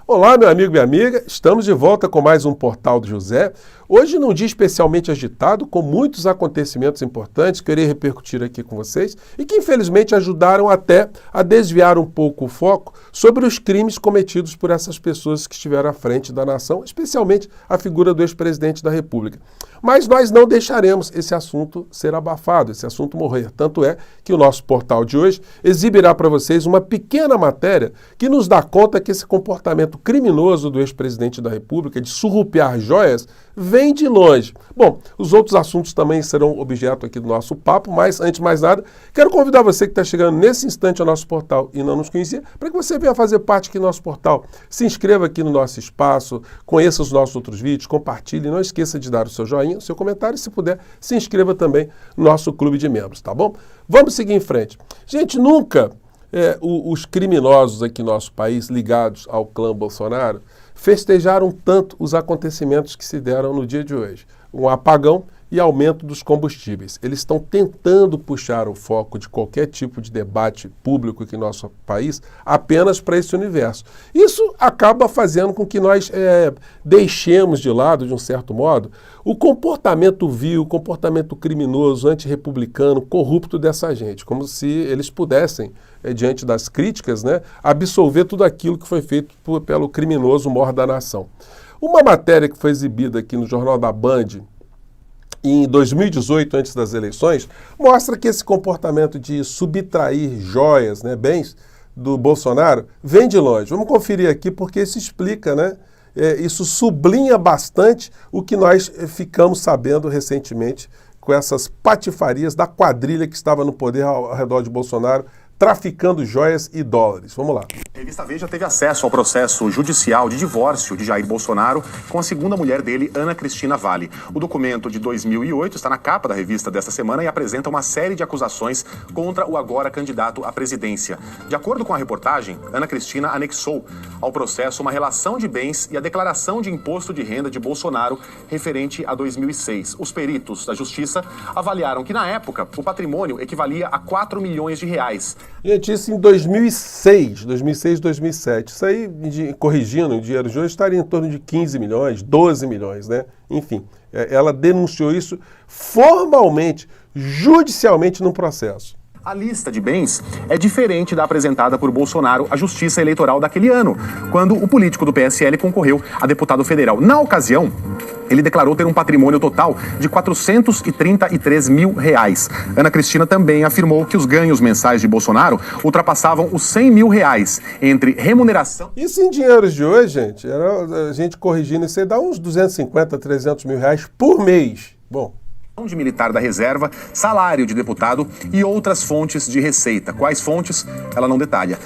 Olá, meu amigo e minha amiga, estamos de volta com mais um Portal do José. Hoje, num dia especialmente agitado, com muitos acontecimentos importantes que eu irei repercutir aqui com vocês e que, infelizmente, ajudaram até a desviar um pouco o foco sobre os crimes cometidos por essas pessoas que estiveram à frente da nação, especialmente a figura do ex-presidente da República. Mas nós não deixaremos esse assunto ser abafado, esse assunto morrer. Tanto é que o nosso portal de hoje exibirá para vocês uma pequena matéria que nos dá conta que esse comportamento criminoso do ex-presidente da República de surrupiar joias vem de longe. Bom, os outros assuntos também serão objeto aqui do nosso papo, mas antes de mais nada, quero convidar você que está chegando nesse instante ao nosso portal e não nos conhecia, para que você venha fazer parte aqui do nosso portal. Se inscreva aqui no nosso espaço, conheça os nossos outros vídeos, compartilhe, não esqueça de dar o seu joinha, o seu comentário e, se puder, se inscreva também no nosso clube de membros, tá bom? Vamos seguir em frente. Gente, nunca os criminosos aqui no nosso país, ligados ao clã Bolsonaro, festejaram tanto os acontecimentos que se deram no dia de hoje. Um apagão e aumento dos combustíveis. Eles estão tentando puxar o foco de qualquer tipo de debate público aqui no nosso país apenas para esse universo. Isso acaba fazendo com que nós deixemos de lado, de um certo modo, o comportamento vil, o comportamento criminoso, antirrepublicano, corrupto dessa gente, como se eles pudessem, diante das críticas, absolver tudo aquilo que foi feito pelo criminoso mor da nação. Uma matéria que foi exibida aqui no Jornal da Band, em 2018, antes das eleições, mostra que esse comportamento de subtrair joias, bens do Bolsonaro, vem de longe. Vamos conferir aqui porque isso explica, isso sublinha bastante o que nós ficamos sabendo recentemente com essas patifarias da quadrilha que estava no poder ao redor de Bolsonaro, traficando joias e dólares. Vamos lá. A revista Veja teve acesso ao processo judicial de divórcio de Jair Bolsonaro com a segunda mulher dele, Ana Cristina Valle. O documento de 2008 está na capa da revista desta semana e apresenta uma série de acusações contra o agora candidato à presidência. De acordo com a reportagem, Ana Cristina anexou ao processo uma relação de bens e a declaração de imposto de renda de Bolsonaro referente a 2006. Os peritos da Justiça avaliaram que, na época, o patrimônio equivalia a 4 milhões de reais. Gente, isso em 2006, 2007. Isso aí, corrigindo, o dinheiro de hoje estaria em torno de 15 milhões, 12 milhões, Enfim, ela denunciou isso formalmente, judicialmente no processo. A lista de bens é diferente da apresentada por Bolsonaro à Justiça Eleitoral daquele ano, quando o político do PSL concorreu a deputado federal. Na ocasião, ele declarou ter um patrimônio total de 433 mil reais. Ana Cristina também afirmou que os ganhos mensais de Bolsonaro ultrapassavam os 100 mil reais entre remuneração... Isso em dinheiros de hoje, gente, a gente corrigindo isso aí, dá uns 250, 300 mil reais por mês. Bom, de militar da reserva, salário de deputado e outras fontes de receita. Quais fontes? Ela não detalha.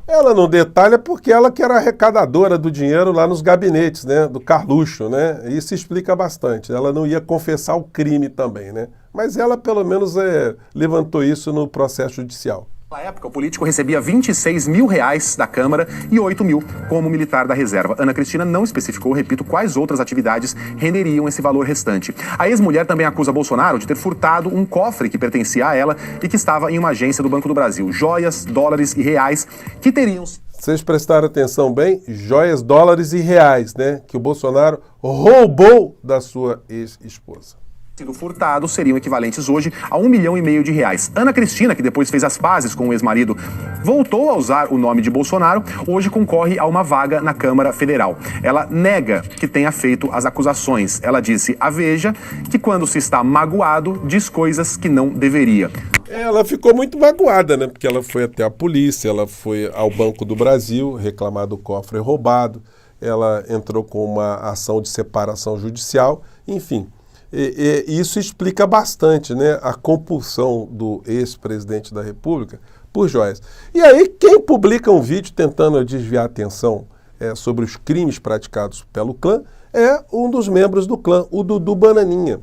Ela não detalha porque ela que era arrecadadora do dinheiro lá nos gabinetes, do Carluxo, Isso explica bastante. Ela não ia confessar o crime também, Mas ela, pelo menos, levantou isso no processo judicial. Na época, o político recebia 26 mil reais da Câmara e 8 mil como militar da reserva. Ana Cristina não especificou, repito, quais outras atividades renderiam esse valor restante. A ex-mulher também acusa Bolsonaro de ter furtado um cofre que pertencia a ela e que estava em uma agência do Banco do Brasil. Joias, dólares e reais que teriam... Vocês prestaram atenção bem? Joias, dólares e reais, que o Bolsonaro roubou da sua ex-esposa. Sido furtados seriam equivalentes hoje a 1,5 milhão de reais. Ana Cristina, que depois fez as pazes com o ex-marido, voltou a usar o nome de Bolsonaro, hoje concorre a uma vaga na Câmara Federal. Ela nega que tenha feito as acusações. Ela disse à Veja que, quando se está magoado, diz coisas que não deveria. Ela ficou muito magoada, porque ela foi até a polícia, ela foi ao Banco do Brasil reclamar do cofre roubado, ela entrou com uma ação de separação judicial, enfim. E isso explica bastante, a compulsão do ex-presidente da República por joias. E aí, quem publica um vídeo tentando desviar a atenção sobre os crimes praticados pelo clã é um dos membros do clã, o Dudu Bananinha,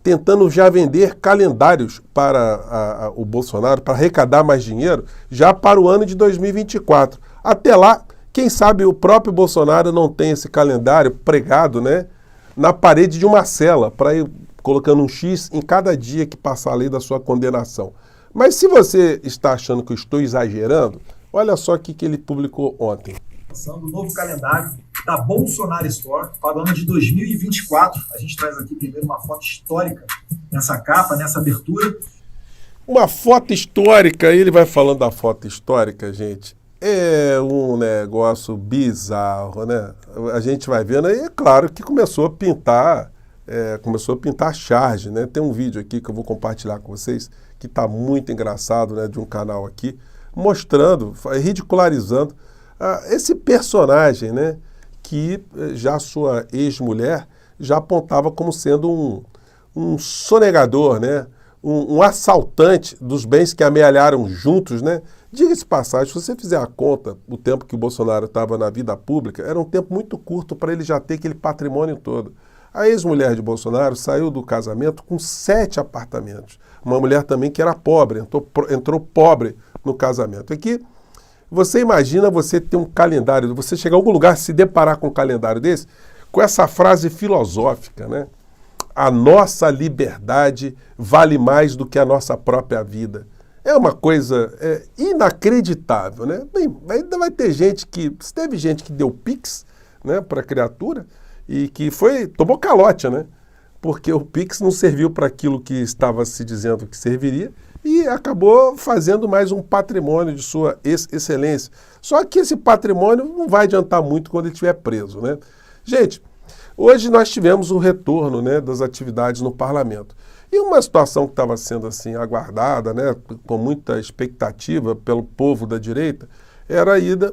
tentando já vender calendários para o Bolsonaro, para arrecadar mais dinheiro, já para o ano de 2024. Até lá, quem sabe o próprio Bolsonaro não tem esse calendário pregado, na parede de uma cela, para ir colocando um X em cada dia que passar a lei da sua condenação. Mas se você está achando que eu estou exagerando, olha só o que ele publicou ontem. lançando o novo calendário da Bolsonaro Store para o ano de 2024. A gente traz aqui primeiro uma foto histórica nessa capa, nessa abertura. Uma foto histórica, ele vai falando da foto histórica, gente. É um negócio bizarro, né? A gente vai vendo aí, é claro que começou a pintar charge, né? Tem um vídeo aqui que eu vou compartilhar com vocês, que está muito engraçado, né? De um canal aqui, mostrando, ridicularizando esse personagem, né? Que já sua ex-mulher já apontava como sendo um sonegador, né? Um assaltante dos bens que amealharam juntos, né? Diga-se de passagem, se você fizer a conta, o tempo que o Bolsonaro estava na vida pública, era um tempo muito curto para ele já ter aquele patrimônio todo. A ex-mulher de Bolsonaro saiu do casamento com 7 apartamentos. Uma mulher também que era pobre, entrou pobre no casamento. Aqui, você imagina você ter um calendário, você chegar a algum lugar, se deparar com um calendário desse, com essa frase filosófica, né? A nossa liberdade vale mais do que a nossa própria vida. É uma coisa inacreditável, né? Bem, ainda vai ter gente que... Teve gente que deu Pix, né, para a criatura e que tomou calote, né? Porque o Pix não serviu para aquilo que estava se dizendo que serviria e acabou fazendo mais um patrimônio de sua excelência. Só que esse patrimônio não vai adiantar muito quando ele estiver preso, né? Gente, hoje nós tivemos o retorno, né, das atividades no parlamento. E uma situação que estava sendo assim aguardada, né, com muita expectativa pelo povo da direita,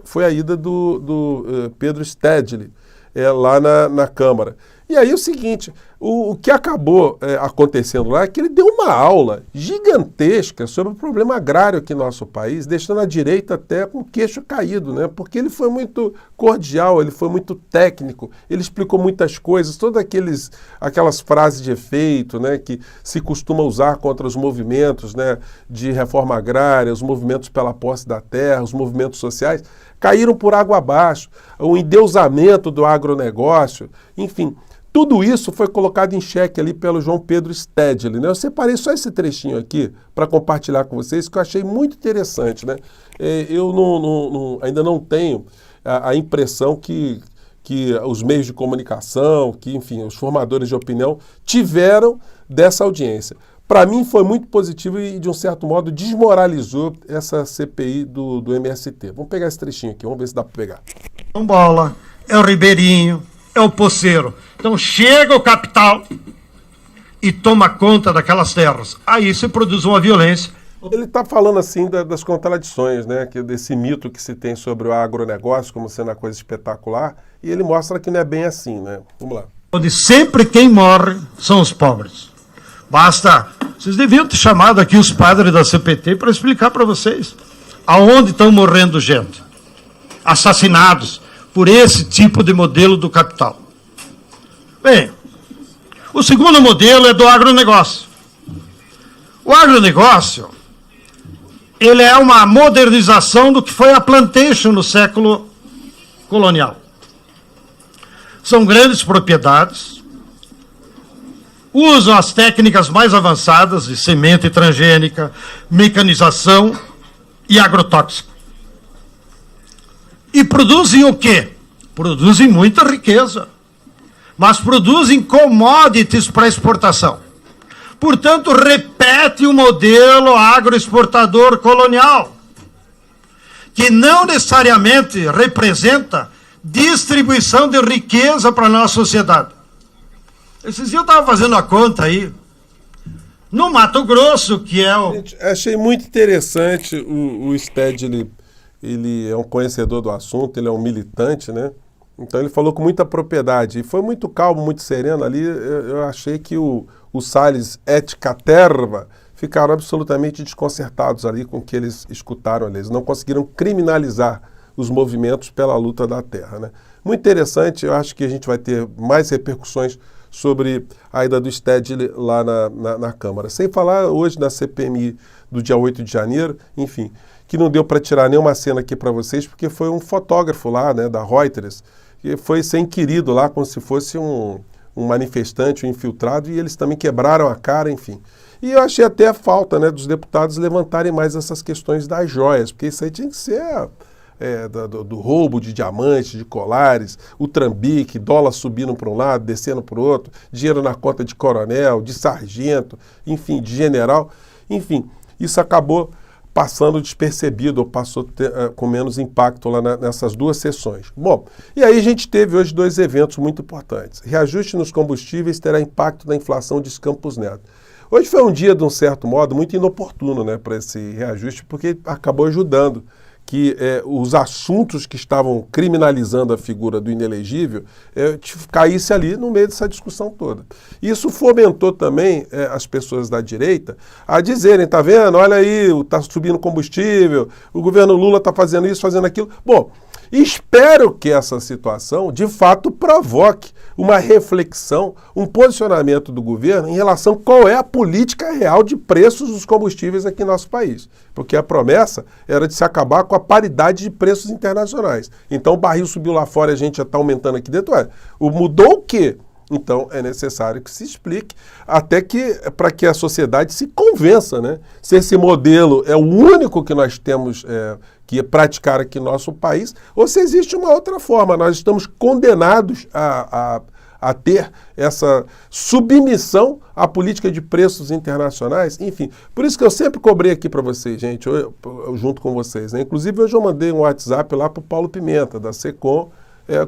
foi a ida do Pedro Stedley lá na Câmara. E aí o seguinte, o que acabou acontecendo lá é que ele deu uma aula gigantesca sobre o problema agrário aqui no nosso país, deixando a direita até com o queixo caído, né? Porque ele foi muito cordial, ele foi muito técnico, ele explicou muitas coisas, todas aquelas frases de efeito, né, que se costuma usar contra os movimentos, né, de reforma agrária, os movimentos pela posse da terra, os movimentos sociais, caíram por água abaixo, o endeusamento do agronegócio, enfim. Tudo isso foi colocado em xeque ali pelo João Pedro Stedley, né? Eu separei só esse trechinho aqui para compartilhar com vocês, que eu achei muito interessante, né? Eu ainda não tenho a impressão que os meios de comunicação, que, enfim, os formadores de opinião tiveram dessa audiência. Para mim foi muito positivo e, de um certo modo, desmoralizou essa CPI do MST. Vamos pegar esse trechinho aqui, vamos ver se dá para pegar. Bola, é o Ribeirinho, é o Poceiro. Então chega o capital e toma conta daquelas terras. Aí se produz uma violência. Ele está falando assim das contradições, né? Desse mito que se tem sobre o agronegócio como sendo uma coisa espetacular, e ele mostra que não é bem assim, né? Vamos lá. Onde sempre quem morre são os pobres. Basta... Vocês deviam ter chamado aqui os padres da CPT para explicar para vocês aonde estão morrendo gente. Assassinados por esse tipo de modelo do capital. Bem, o segundo modelo é do agronegócio. O agronegócio, ele é uma modernização do que foi a plantation no século colonial. São grandes propriedades, usam as técnicas mais avançadas de semente transgênica, mecanização e agrotóxico. E produzem o quê? Produzem muita riqueza, mas produzem commodities para exportação. Portanto, repete o modelo agroexportador colonial, que não necessariamente representa distribuição de riqueza para a nossa sociedade. Esses dias eu estava fazendo a conta aí, no Mato Grosso, que é o... Gente, achei muito interessante o Stedley, ele é um conhecedor do assunto, ele é um militante, né? Então ele falou com muita propriedade, e foi muito calmo, muito sereno ali. Eu achei que o Salles et Caterva ficaram absolutamente desconcertados ali com o que eles escutaram ali. Eles não conseguiram criminalizar os movimentos pela luta da terra, né? Muito interessante, eu acho que a gente vai ter mais repercussões sobre a ida do Stedley lá na Câmara. Sem falar hoje na CPMI do dia 8 de janeiro, enfim, que não deu para tirar nenhuma cena aqui para vocês, porque foi um fotógrafo lá, né, da Reuters, que foi ser inquirido lá como se fosse um manifestante, um infiltrado, e eles também quebraram a cara, enfim. E eu achei até a falta, né, dos deputados levantarem mais essas questões das joias, porque isso aí tinha que ser do roubo de diamantes, de colares, o trambique, dólar subindo para um lado, descendo para o outro, dinheiro na conta de coronel, de sargento, enfim, de general. Enfim, isso acabou passando despercebido, ou passou com menos impacto lá nessas duas sessões. Bom, e aí a gente teve hoje 2 eventos muito importantes. Reajuste nos combustíveis terá impacto na inflação, diz Campos Neto. Hoje foi um dia, de um certo modo, muito inoportuno, né, para esse reajuste, porque acabou ajudando que os assuntos que estavam criminalizando a figura do inelegível caísse ali no meio dessa discussão toda. Isso fomentou também as pessoas da direita a dizerem, tá vendo, olha aí, está subindo combustível, o governo Lula está fazendo isso, fazendo aquilo. Bom, espero que essa situação, de fato, provoque uma reflexão, um posicionamento do governo em relação a qual é a política real de preços dos combustíveis aqui no nosso país. Porque a promessa era de se acabar com a paridade de preços internacionais. Então o barril subiu lá fora e a gente já está aumentando aqui dentro. Mudou o quê? Então é necessário que se explique, até que para que a sociedade se convença, né? Se esse modelo é o único que nós temos que praticar aqui no nosso país, ou se existe uma outra forma. Nós estamos condenados a ter essa submissão à política de preços internacionais, enfim. Por isso que eu sempre cobrei aqui para vocês, gente, eu junto com vocês, né? Inclusive hoje eu mandei um WhatsApp lá para o Paulo Pimenta, da SECOM,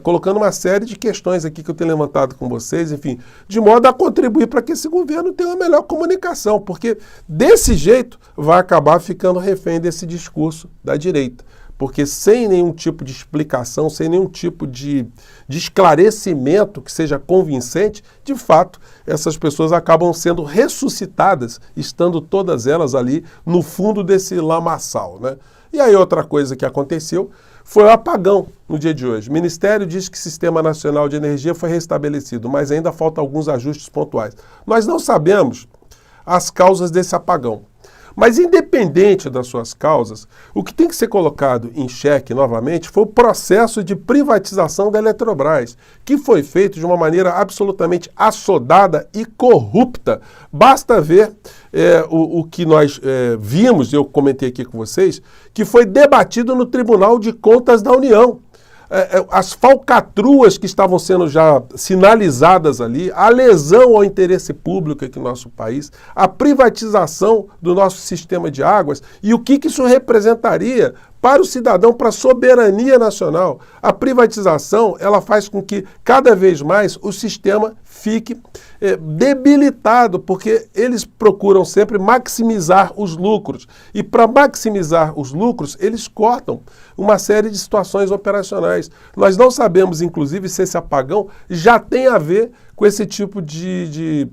colocando uma série de questões aqui que eu tenho levantado com vocês, enfim, de modo a contribuir para que esse governo tenha uma melhor comunicação, porque desse jeito vai acabar ficando refém desse discurso da direita. Porque sem nenhum tipo de explicação, sem nenhum tipo de esclarecimento que seja convincente, de fato, essas pessoas acabam sendo ressuscitadas, estando todas elas ali no fundo desse lamaçal, né? E aí outra coisa que aconteceu foi o apagão no dia de hoje. O Ministério diz que o Sistema Nacional de Energia foi restabelecido, mas ainda faltam alguns ajustes pontuais. Nós não sabemos as causas desse apagão. Mas independente das suas causas, o que tem que ser colocado em xeque novamente foi o processo de privatização da Eletrobras, que foi feito de uma maneira absolutamente assodada e corrupta. Basta ver o que nós vimos, eu comentei aqui com vocês, que foi debatido no Tribunal de Contas da União. As falcatruas que estavam sendo já sinalizadas ali, a lesão ao interesse público aqui no nosso país, a privatização do nosso sistema de águas e o que isso representaria para o cidadão, para a soberania nacional. A privatização, ela faz com que cada vez mais o sistema fique debilitado, porque eles procuram sempre maximizar os lucros. E para maximizar os lucros, eles cortam uma série de situações operacionais. Nós não sabemos, inclusive, se esse apagão já tem a ver com esse tipo de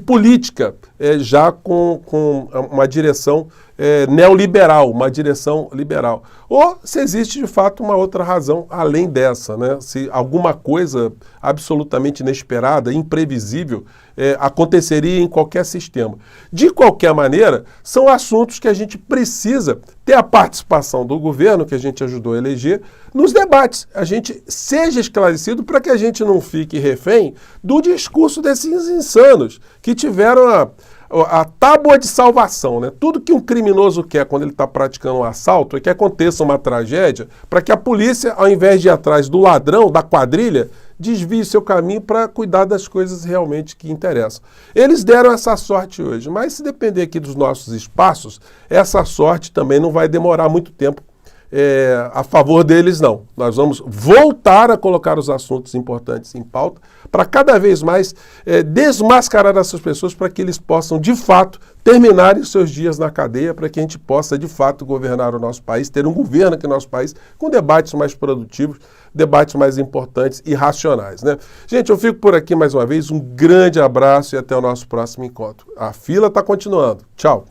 política, já com uma direção neoliberal, uma direção liberal. Ou se existe, de fato, uma outra razão além dessa, né? Se alguma coisa absolutamente inesperada, imprevisível, aconteceria em qualquer sistema. De qualquer maneira, são assuntos que a gente precisa ter a participação do governo, que a gente ajudou a eleger, nos debates. A gente seja esclarecido para que a gente não fique refém do discurso desses insanos que tiveram a tábua de salvação, né? Tudo que um criminoso quer quando ele está praticando um assalto é que aconteça uma tragédia para que a polícia, ao invés de ir atrás do ladrão, da quadrilha, desvie seu caminho para cuidar das coisas realmente que interessam. Eles deram essa sorte hoje, mas se depender aqui dos nossos espaços, essa sorte também não vai demorar muito tempo a favor deles, não. Nós vamos voltar a colocar os assuntos importantes em pauta para cada vez mais desmascarar essas pessoas para que eles possam, de fato, terminarem os seus dias na cadeia, para que a gente possa, de fato, governar o nosso país, ter um governo aqui no nosso país com debates mais produtivos, debates mais importantes e racionais, né? Gente, eu fico por aqui mais uma vez. Um grande abraço e até o nosso próximo encontro. A fila está continuando. Tchau.